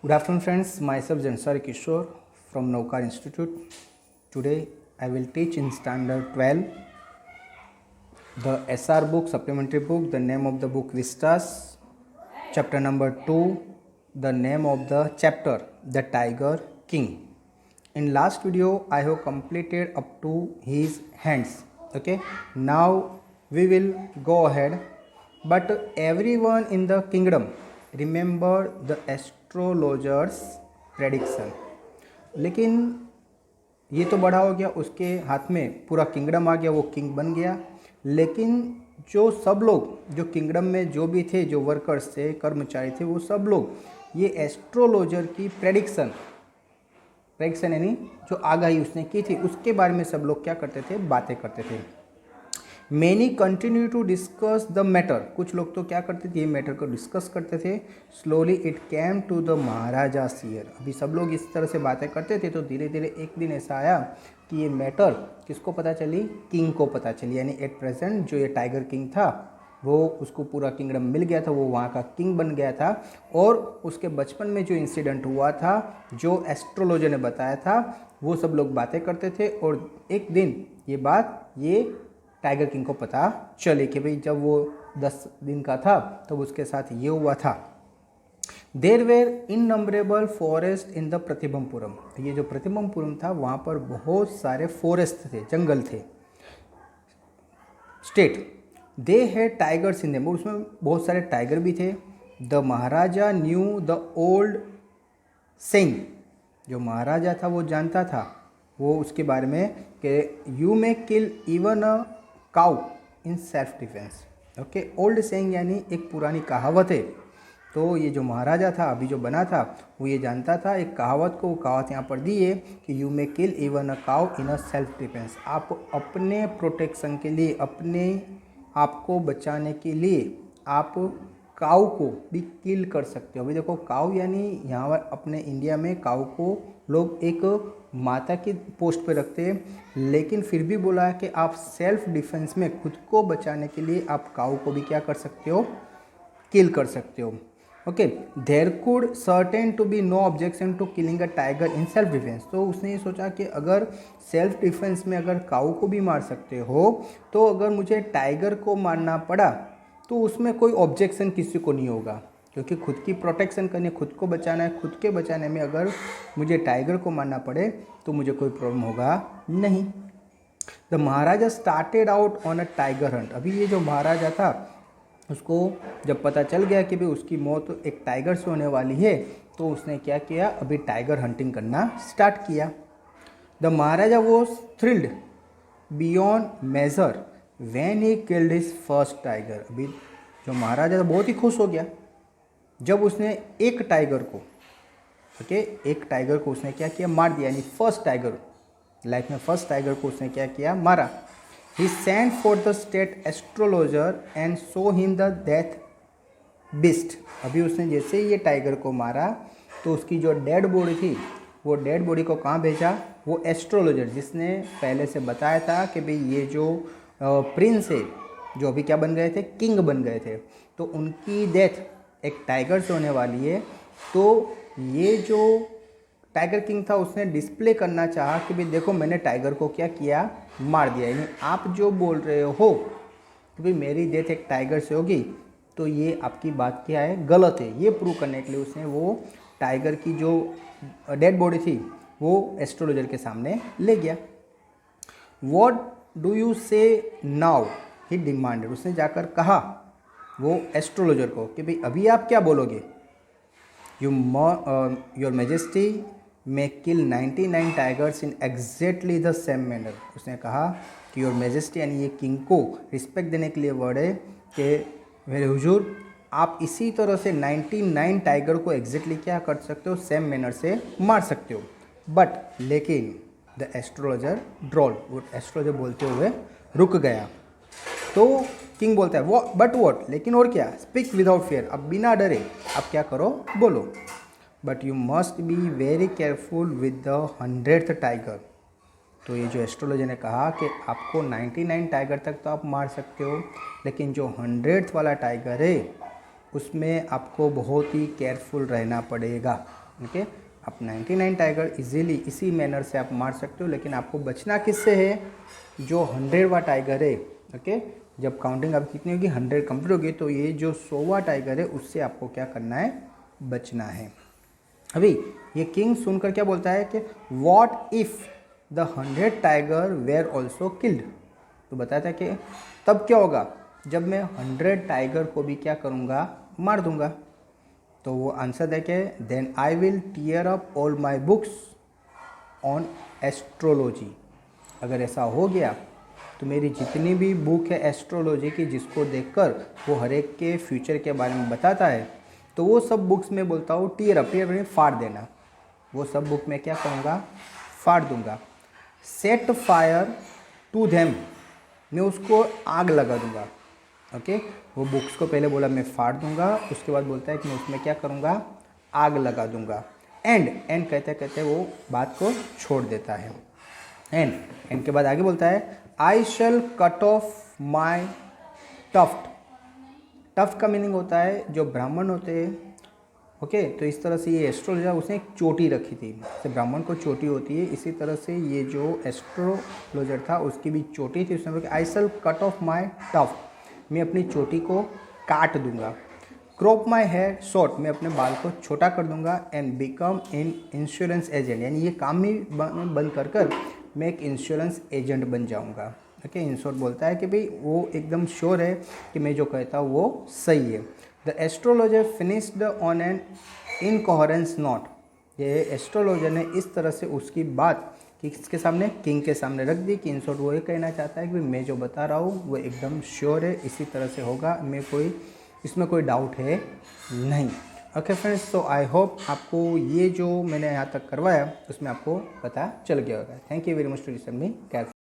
Good afternoon, friends. Myself Jansari Kishore from Naukar Institute. Today, I will teach in Standard 12 the SR book, supplementary book. The name of the book Vistas. Chapter number 2. The name of the chapter The Tiger King. In last video, I have completed up to his hands. Okay. Now we will go ahead. But everyone in the kingdom remember the astrologers prediction. लेकिन ये तो बड़ा हो गया, उसके हाथ में पूरा किंगडम आ गया, वो किंग बन गया। लेकिन जो सब लोग जो किंगडम में जो भी थे, जो वर्कर्स थे, कर्मचारी थे, वो सब लोग ये एस्ट्रोलॉजर की प्रेडिक्शन यानी जो आगाही उसने की थी उसके बारे में सब लोग क्या करते थे, बातें करते थे। Many continue to discuss the matter. कुछ लोग तो क्या करते थे, ये मैटर को डिस्कस करते थे। Slowly it came to the Maharaja ear. अभी सब लोग इस तरह से बातें करते थे तो धीरे धीरे एक दिन ऐसा आया कि ये मैटर किसको पता चली, किंग को पता चली। यानी एट प्रेजेंट जो ये टाइगर किंग था वो उसको पूरा किंगडम मिल गया था, वो वहाँ का किंग बन गया था। और उसके बचपन में जो इंसिडेंट हुआ था, जो एस्ट्रोलॉजर ने बताया था, वो सब लोग बातें करते थे। और एक दिन ये बात ये टाइगर किंग को पता चले कि भाई जब वो 10 दिन का था तब तो उसके साथ ये हुआ था। There were innumerable forest in the प्रतिबंपुरम। ये जो प्रतिबंपुरम था वहाँ पर बहुत सारे फॉरेस्ट थे, जंगल थे। State they had tigers in them, उसमें बहुत सारे टाइगर भी थे। The Maharaja new the old saying. जो महाराजा था वो जानता था वो उसके बारे में कि you may kill even a cow in self defence. Okay, old saying यानी एक पुरानी कहावत है। तो ये जो महाराजा था अभी जो बना था वो ये जानता था एक कहावत को, वो कहावत यहाँ पर दी है कि you may kill even a cow in a self defence. आप अपने प्रोटेक्शन के लिए, अपने आप को बचाने के लिए आप काऊ को भी किल कर सकते हो। अभी देखो काऊ यानी यहाँ अपने इंडिया में काऊ को लोग एक माता की पोस्ट पे रखते हैं, लेकिन फिर भी बोला है कि आप सेल्फ डिफेंस में खुद को बचाने के लिए आप काऊ को भी क्या कर सकते हो, किल कर सकते हो। Okay, there could certain to be no objection to killing a tiger in self defence. तो उसने ये सोचा कि अगर सेल्फ डिफेंस में अगर काऊ को भी मार सकते हो तो अगर मुझे टाइगर को मारना पड़ा तो उसमें कोई ऑब्जेक्शन किसी को नहीं होगा, क्योंकि खुद की प्रोटेक्शन करनी, खुद को बचाना है। खुद के बचाने में अगर मुझे टाइगर को मारना पड़े तो मुझे कोई प्रॉब्लम होगा नहीं। The Maharaja started out on a tiger Hunt. अभी ये जो महाराजा था उसको जब पता चल गया कि भाई उसकी मौत एक टाइगर से होने वाली है तो उसने क्या किया, अभी टाइगर हंटिंग करना स्टार्ट किया। The Maharaja was thrilled beyond measure when he killed his first tiger. अभी जो महाराजा था बहुत ही खुश हो गया जब उसने एक टाइगर को, एक टाइगर को उसने क्या किया, मार दिया। यानी फर्स्ट टाइगर, लाइफ में फर्स्ट टाइगर को उसने क्या किया, मारा। He sent for the state astrologer and show him the death beast. अभी उसने जैसे ही ये टाइगर को मारा तो उसकी जो डेड बॉडी थी वो डेड बॉडी को कहाँ भेजा, वो एस्ट्रोलॉजर जिसने पहले से बताया था कि भाई ये जो प्रिंस है जो अभी क्या बन गए थे, किंग बन गए थे, तो उनकी डेथ एक टाइगर से होने वाली है। तो ये जो टाइगर किंग था उसने डिस्प्ले करना चाहा कि भाई देखो मैंने टाइगर को क्या किया, मार दिया। यानी आप जो बोल रहे हो कि भाई मेरी डेथ एक टाइगर से होगी तो ये आपकी बात क्या है, गलत है। ये प्रूव करने के लिए उसने वो टाइगर की जो डेड बॉडी थी वो एस्ट्रोलॉजर के सामने ले गया। व्हाट डू यू से नाउ ही डिमांडेड। उसने जाकर कहा वो एस्ट्रोलॉजर को कि भाई अभी आप क्या बोलोगे। Your majesty may kill 99 tigers in exactly the same manner. उसने कहा कि योर मैजेस्टी यानी ये किंग को रिस्पेक्ट देने के लिए वर्ड है कि मेरे हुजूर आप इसी तरह से 99 टाइगर को एग्जैक्टली क्या कर सकते हो, सेम मैनर से मार सकते हो। बट लेकिन द एस्ट्रोलॉजर ड्रॉल, वो एस्ट्रोलॉजर बोलते हुए रुक गया। तो किंग बोलता है वो बट वॉट, लेकिन और क्या, स्पीक विदाउट फियर, अब बिना डरे आप क्या करो, बोलो। But you must be very careful with the 100th tiger. तो ये जो एस्ट्रोलॉजर ने कहा कि आपको 99 टाइगर तक तो आप मार सकते हो, लेकिन जो 100th वाला टाइगर है उसमें आपको बहुत ही केयरफुल रहना पड़ेगा। ओके। आप 99 टाइगर इजीली इसी मैनर से आप मार सकते हो, लेकिन आपको बचना किससे है, जो 100वां टाइगर है। ओके, जब काउंटिंग आपकी कितनी होगी, 100 कंप्लीट होगी, तो ये जो 100वां टाइगर है उससे आपको क्या करना है, बचना है। अभी ये किंग सुनकर क्या बोलता है कि what if the 100 tiger were also killed. तो बताया था कि तब क्या होगा जब मैं 100 टाइगर को भी क्या करूँगा, मार दूंगा। तो वो आंसर देखे, then I will tear up all my books on astrology. अगर ऐसा हो गया तो मेरी जितनी भी बुक है एस्ट्रोलॉजी की, जिसको देखकर वो हर एक के फ्यूचर के बारे में बताता है, तो वो सब बुक्स में बोलता हूँ टीयर अप, टीयर फाड़ देना। वो सब बुक में क्या करूँगा, फाड़ दूंगा। सेट फायर टू देम, मैं उसको आग लगा दूंगा। ओके, वो बुक्स को पहले बोला मैं फाड़ दूंगा, उसके बाद बोलता है कि मैं उसमें क्या करूँगा, आग लगा दूंगा। एंड कहते कहते वो बात को छोड़ देता है। एंड के बाद आगे बोलता है I shall cut off my tuft. Tuft का मीनिंग होता है जो ब्राह्मण होते हैं। ओके, तो इस तरह से ये एस्ट्रोलॉजर उसने एक चोटी रखी थी, जैसे ब्राह्मण को चोटी होती है, इसी तरह से ये जो एस्ट्रोलॉजर था उसकी भी चोटी थी। उसने बोला आई shall cut off my tuft, मैं अपनी चोटी को काट दूंगा। क्रॉप माई हेयर शॉर्ट, मैं अपने बाल को छोटा कर दूंगा। And become in insurance agent, यानी ये काम ही बंद कर कर मैं एक इंश्योरेंस एजेंट बन जाऊंगा। ओके, इन शॉर्ट बोलता है कि भाई वो एकदम श्योर है कि मैं जो कहता हूँ वो सही है। The astrologer finished on an incoherence note, ये एस्ट्रोलॉजर ने इस तरह से उसकी बात किसके सामने, किंग के सामने रख दी कि इन शॉर्ट वो ये कहना चाहता है कि मैं जो बता रहा हूँ वो एकदम श्योर है, इसी तरह से होगा, इसमें कोई डाउट है नहीं। ओके फ्रेंड्स, तो आई होप आपको ये जो मैंने यहाँ तक करवाया उसमें आपको पता चल गया होगा। Thank you very much to listen me carefully.